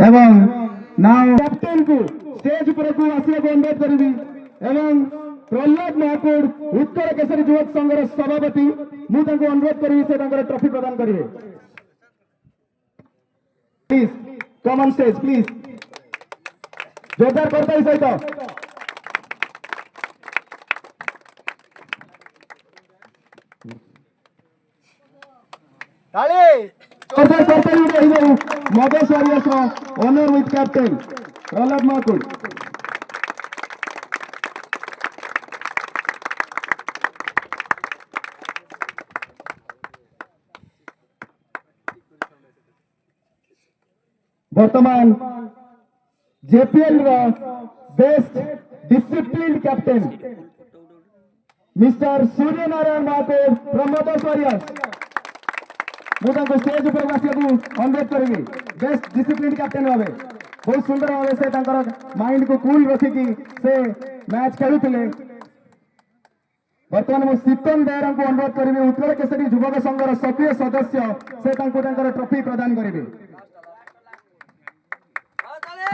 एवं now captain को stage पर को आसिया को अनुरोध करी एवं प्रहलाद महाकुड़ उत्तर केसरी युवक संघर सभापति मु तांको अनुरोध करी से तांकर ट्रॉफी प्रदान करिवे। Please come on stage please जोरदार करताली सहित जोरदार करताली रहिबो Madhesh warriors honour with captain Prahlad Mahakud. वर्तमान JPL best discipline captain mister Surya Narayan Mahakud from Madhesh warriors मुझे स्टेज पर अनुरोध करी बेस्ट डिसिप्लिन कैप्टन भावे बहुत सुंदर भाव से माइंड को कूल रखिकी से मैच खेलुले। बर्तमान मुझे शीतन बेहरा को अनुरोध करी उत्तर केसरी युवक संघर सक्रिय सदस्य से ट्रॉफी प्रदान करेंगे।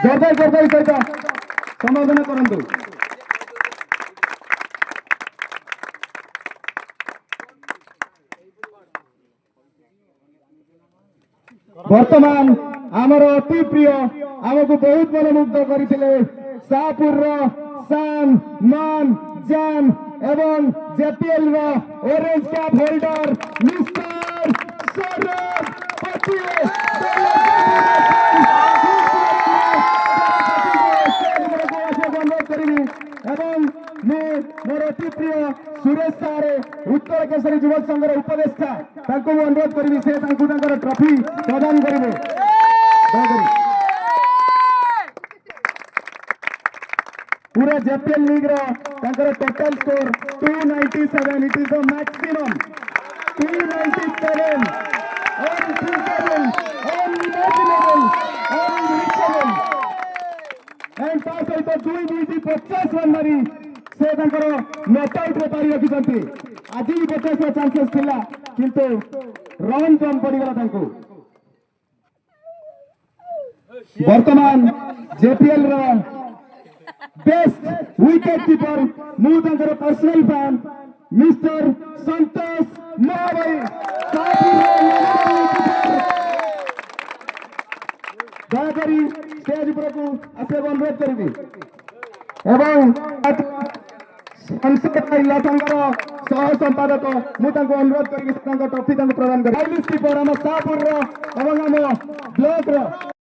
जोरदार जोरदार सहित संबोधन करंतु। वर्तमान आमर अति प्रिय आमको बहुत मनमुग्ध करते शाहपुर शान मान जान एवं JPL orange cap holder mister Saurabh Patel एवं मोर अति प्रिय सुरेश सारे उत्तर केसरी युवक संघर उपदेष्टा अनुरोध करी से ट्रॉफी प्रदान करेंगे। पूरा JPL league total score 297 it is the maximum 297 unthinkable unimaginable unreachable and ता सहित 250 रन मारी से नॉट आउट रे पारी रखिसंती। आज भी 50 चांसेस थिला किंतु रन कम पड़गला तांको। वर्तमान जेपीएल रो बेस्ट विकेट कीपर मु तांकर पर्सनल फैन मिस्टर संतोष महाभाई दयाकरी स्टेज पर को आसे अनुरोध करी एवं संघर सह संपादक मुझे अनुरोध करी ट्रॉफी प्रदान कर शाहपुर एवं आम ब्लॉक